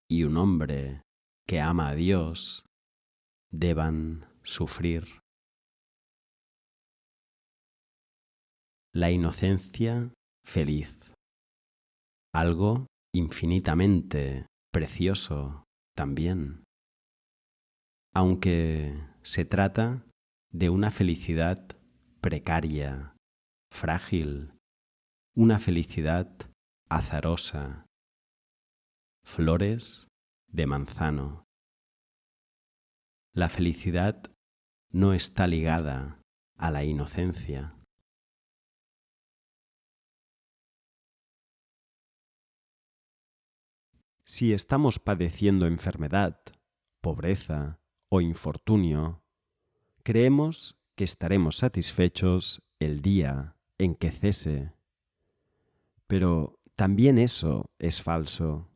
y un hombre que ama a Dios deban sufrir. La inocencia feliz, algo infinitamente precioso también, aunque se trata de una felicidad precaria, frágil, una felicidad azarosa, flores de manzano. La felicidad no está ligada a la inocencia. Si estamos padeciendo enfermedad, pobreza o infortunio, creemos que estaremos satisfechos el día en que cese. Pero también eso es falso.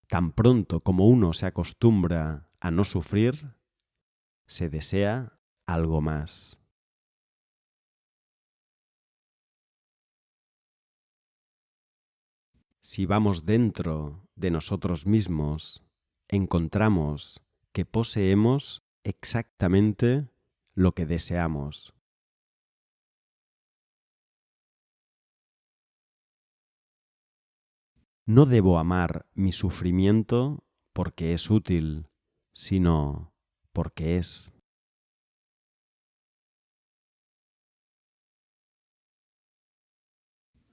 Tan pronto como uno se acostumbra a no sufrir, se desea algo más. Si vamos dentro de nosotros mismos, encontramos que poseemos exactamente lo que deseamos. No debo amar mi sufrimiento porque es útil, sino porque es.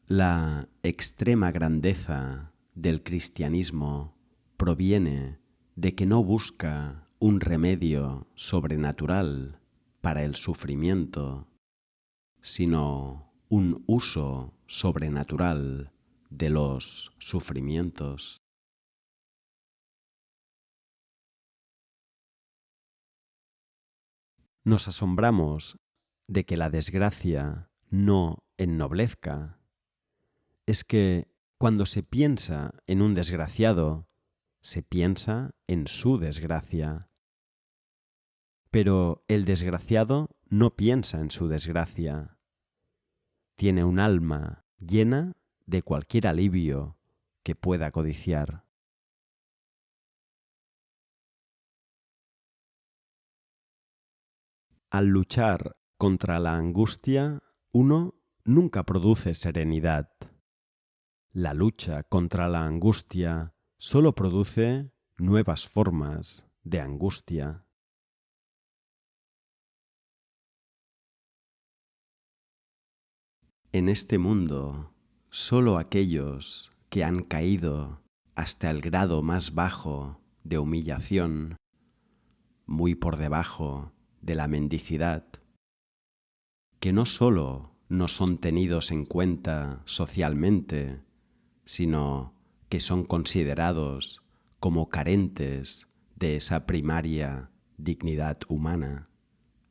La extrema grandeza del cristianismo proviene de que no busca un remedio sobrenatural para el sufrimiento, sino un uso sobrenatural de los sufrimientos. Nos asombramos de que la desgracia no ennoblezca. Es que cuando se piensa en un desgraciado, se piensa en su desgracia. Pero el desgraciado no piensa en su desgracia. Tiene un alma llena de cualquier alivio que pueda codiciar. Al luchar contra la angustia, uno nunca produce serenidad. La lucha contra la angustia solo produce nuevas formas de angustia. En este mundo, solo aquellos que han caído hasta el grado más bajo de humillación, muy por debajo de la mendicidad, que no solo no son tenidos en cuenta socialmente, sino que son considerados como carentes de esa primaria dignidad humana,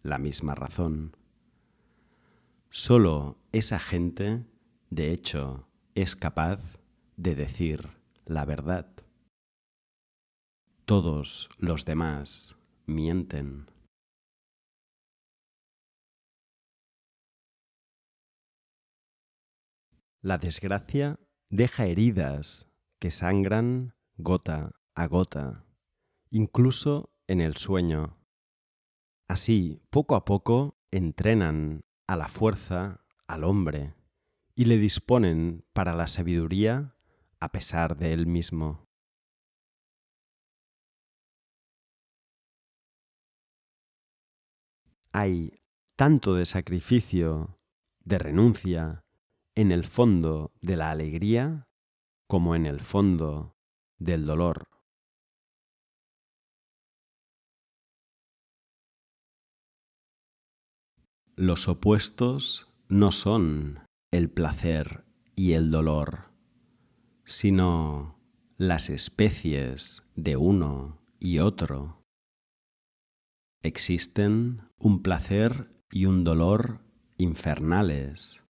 la misma razón. Solo esa gente, de hecho, es capaz de decir la verdad. Todos los demás mienten. La desgracia deja heridas que sangran gota a gota, incluso en el sueño. Así, poco a poco, entrenan a la fuerza al hombre y le disponen para la sabiduría a pesar de él mismo. Hay tanto de sacrificio, de renuncia, en el fondo de la alegría como en el fondo del dolor. Los opuestos no son el placer y el dolor, sino las especies de uno y otro. Existen un placer y un dolor infernales,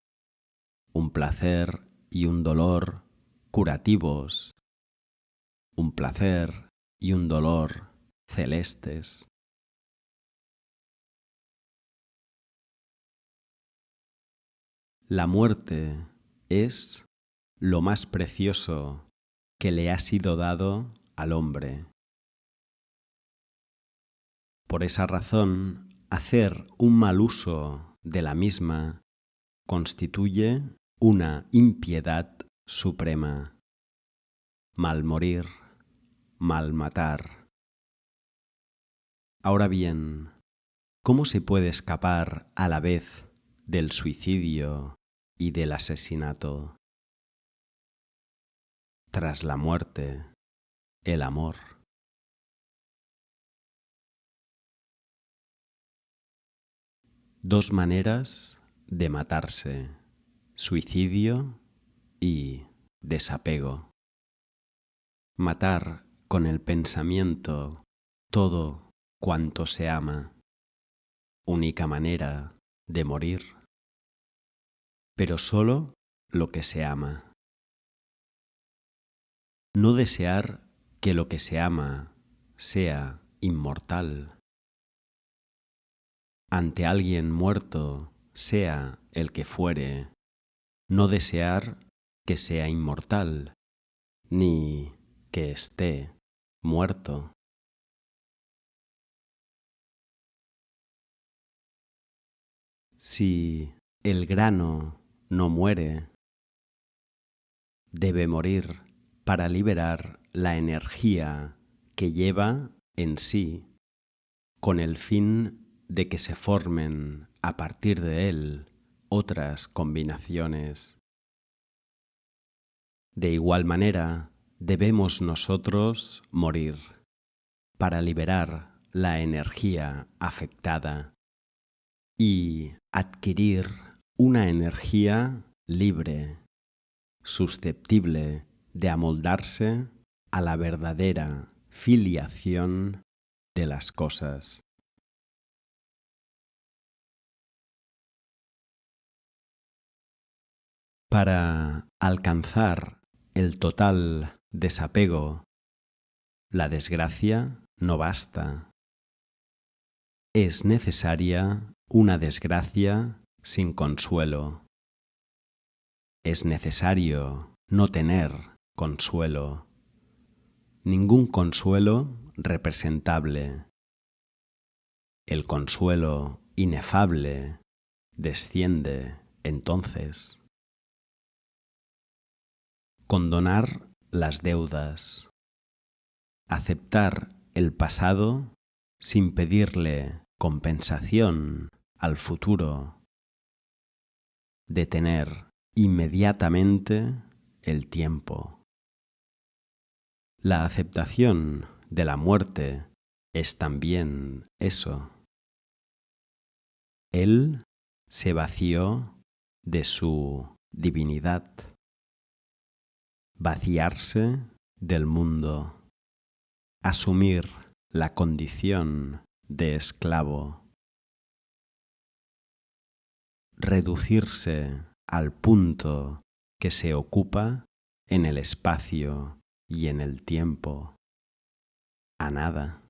un placer y un dolor curativos, un placer y un dolor celestes. La muerte es lo más precioso que le ha sido dado al hombre. Por esa razón, hacer un mal uso de la misma constituye una impiedad suprema. Mal morir, mal matar. Ahora bien, ¿cómo se puede escapar a la vez del suicidio y del asesinato? Tras la muerte, el amor. Dos maneras de matarse: suicidio y desapego. Matar con el pensamiento todo cuanto se ama, única manera de morir, pero sólo lo que se ama. No desear que lo que se ama sea inmortal. Ante alguien muerto, sea el que fuere, no desear que sea inmortal, ni que esté muerto. Si el grano no muere, debe morir para liberar la energía que lleva en sí, con el fin de que se formen a partir de él otras combinaciones. De igual manera, debemos nosotros morir para liberar la energía afectada y adquirir una energía libre, susceptible de amoldarse a la verdadera filiación de las cosas. Para alcanzar el total desapego, la desgracia no basta. Es necesaria una desgracia sin consuelo. Es necesario no tener consuelo, ningún consuelo representable. El consuelo inefable desciende entonces. Condonar las deudas, aceptar el pasado sin pedirle compensación al futuro, detener inmediatamente el tiempo. La aceptación de la muerte es también eso. Él se vació de su divinidad. Vaciarse del mundo, asumir la condición de esclavo, reducirse al punto que se ocupa en el espacio y en el tiempo, a nada,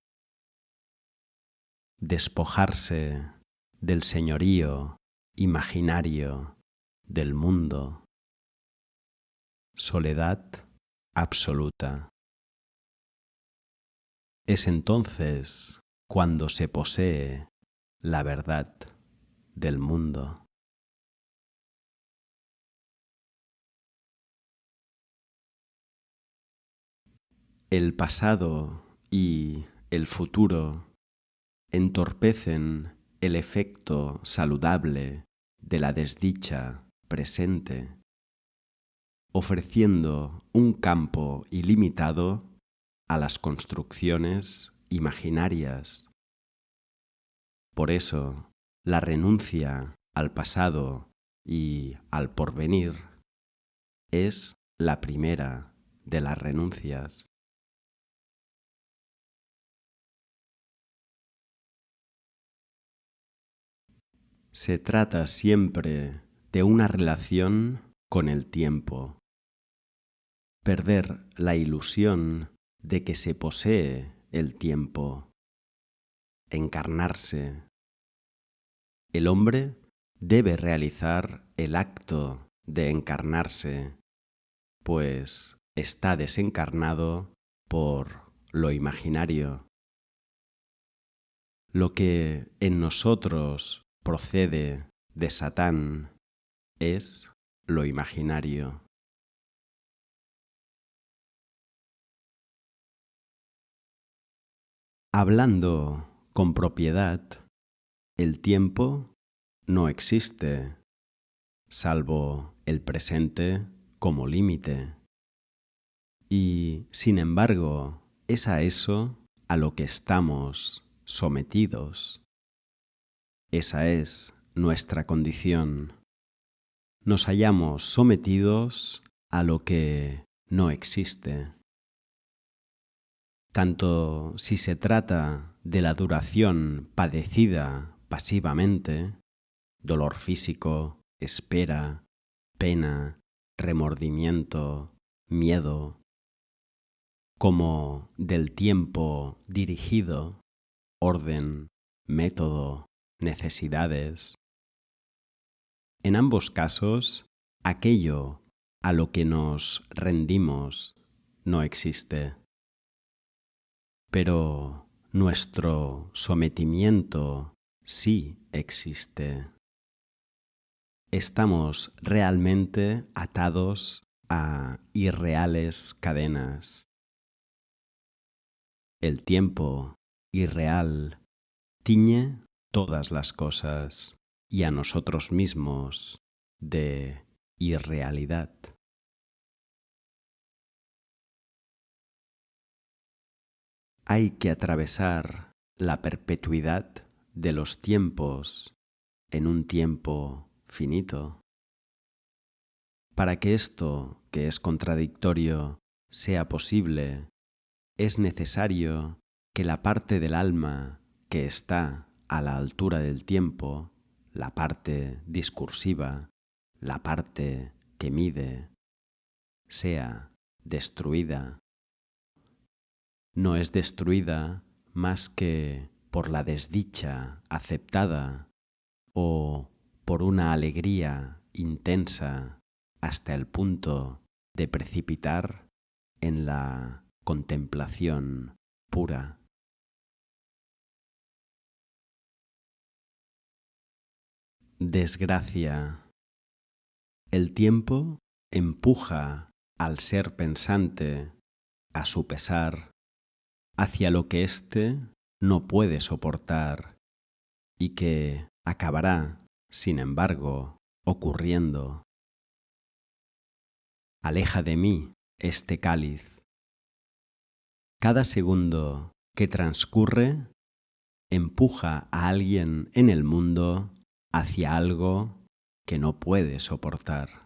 despojarse del señorío imaginario del mundo, soledad absoluta. Es entonces cuando se posee la verdad del mundo. El pasado y el futuro entorpecen el efecto saludable de la desdicha presente, ofreciendo un campo ilimitado a las construcciones imaginarias. Por eso, la renuncia al pasado y al porvenir es la primera de las renuncias. Se trata siempre de una relación con el tiempo. Perder la ilusión de que se posee el tiempo. Encarnarse. El hombre debe realizar el acto de encarnarse, pues está desencarnado por lo imaginario. Lo que en nosotros procede de Satán es lo imaginario. Hablando con propiedad, el tiempo no existe, salvo el presente como límite. Y, sin embargo, es a eso a lo que estamos sometidos. Esa es nuestra condición. Nos hallamos sometidos a lo que no existe. Tanto si se trata de la duración padecida pasivamente, dolor físico, espera, pena, remordimiento, miedo, como del tiempo dirigido, orden, método, necesidades. En ambos casos, aquello a lo que nos rendimos no existe. Pero nuestro sometimiento sí existe. Estamos realmente atados a irreales cadenas. El tiempo irreal tiñe todas las cosas y a nosotros mismos de irrealidad. Hay que atravesar la perpetuidad de los tiempos en un tiempo finito. Para que esto, que es contradictorio, sea posible, es necesario que la parte del alma que está a la altura del tiempo, la parte discursiva, la parte que mide, sea destruida. No es destruida más que por la desdicha aceptada o por una alegría intensa hasta el punto de precipitar en la contemplación pura. Desgracia. El tiempo empuja al ser pensante, a su pesar, hacia lo que éste no puede soportar y que acabará, sin embargo, ocurriendo. Aleja de mí este cáliz. Cada segundo que transcurre empuja a alguien en el mundo hacia algo que no puede soportar.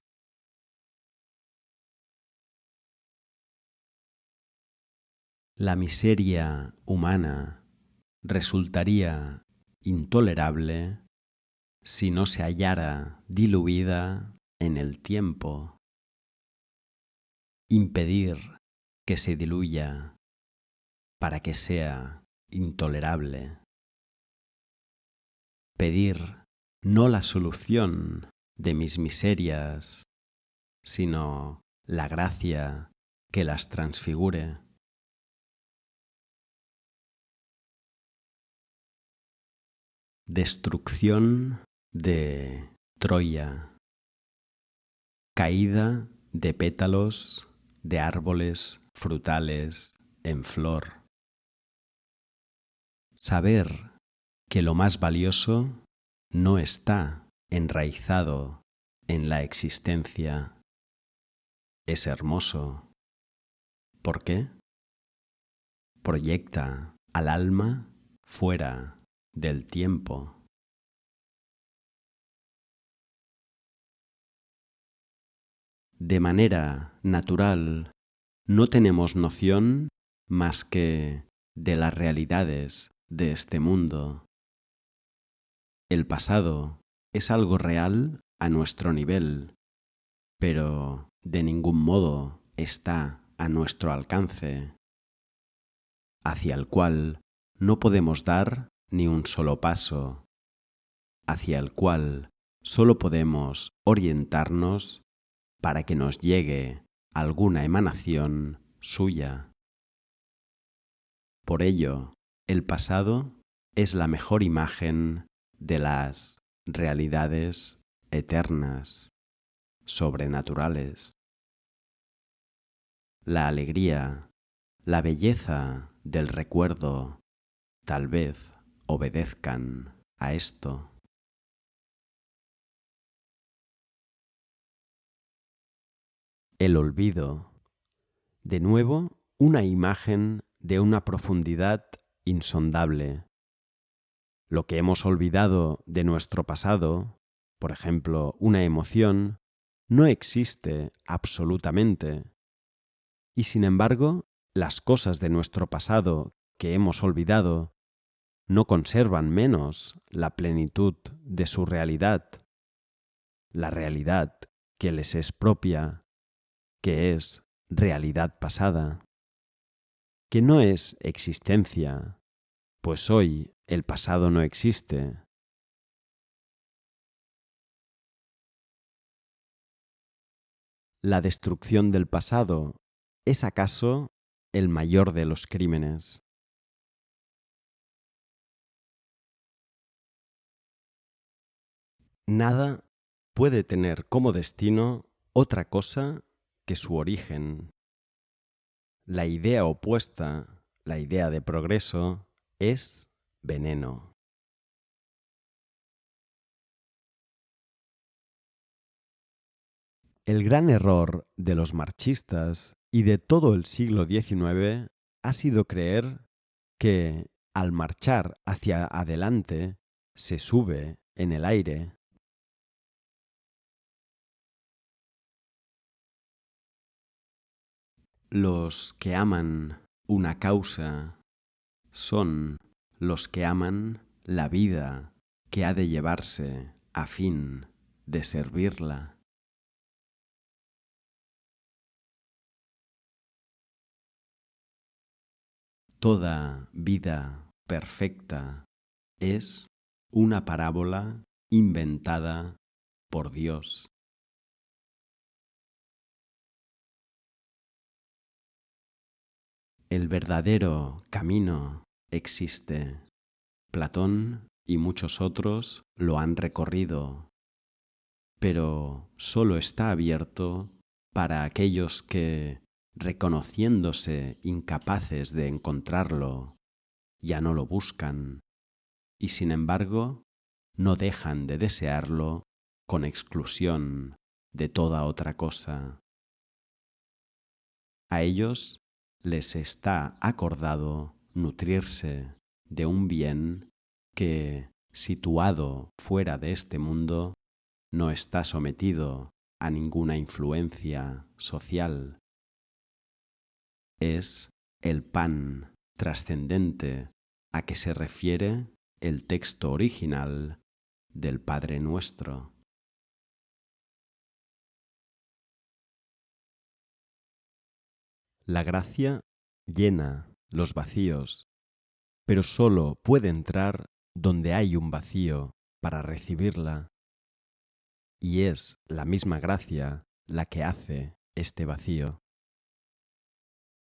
La miseria humana resultaría intolerable si no se hallara diluida en el tiempo. Impedir que se diluya para que sea intolerable. Pedir no la solución de mis miserias, sino la gracia que las transfigure. Destrucción de Troya. Caída de pétalos de árboles frutales en flor. Saber que lo más valioso no está enraizado en la existencia es hermoso. ¿Por qué? Proyecta al alma fuera del tiempo. De manera natural, no tenemos noción más que de las realidades de este mundo. El pasado es algo real a nuestro nivel, pero de ningún modo está a nuestro alcance, hacia el cual no podemos dar ni un solo paso, hacia el cual solo podemos orientarnos para que nos llegue alguna emanación suya. Por ello, el pasado es la mejor imagen de las realidades eternas, sobrenaturales. La alegría, la belleza del recuerdo tal vez obedezcan a esto. El olvido, de nuevo, una imagen de una profundidad insondable. Lo que hemos olvidado de nuestro pasado, por ejemplo, una emoción, no existe absolutamente. Y sin embargo, las cosas de nuestro pasado que hemos olvidado no conservan menos la plenitud de su realidad, la realidad que les es propia, que es realidad pasada, que no es existencia, pues hoy el pasado no existe. ¿La destrucción del pasado es acaso el mayor de los crímenes? Nada puede tener como destino otra cosa que su origen. La idea opuesta, la idea de progreso, es veneno. El gran error de los marxistas y de todo el siglo XIX ha sido creer que al marchar hacia adelante se sube en el aire. Los que aman una causa son los que aman la vida que ha de llevarse a fin de servirla. Toda vida perfecta es una parábola inventada por Dios. El verdadero camino existe. Platón y muchos otros lo han recorrido, pero solo está abierto para aquellos que, reconociéndose incapaces de encontrarlo, ya no lo buscan y sin embargo no dejan de desearlo con exclusión de toda otra cosa. A ellos les está acordado nutrirse de un bien que, situado fuera de este mundo, no está sometido a ninguna influencia social. Es el pan trascendente a que se refiere el texto original del Padre Nuestro. La gracia llena los vacíos, pero sólo puede entrar donde hay un vacío para recibirla, y es la misma gracia la que hace este vacío.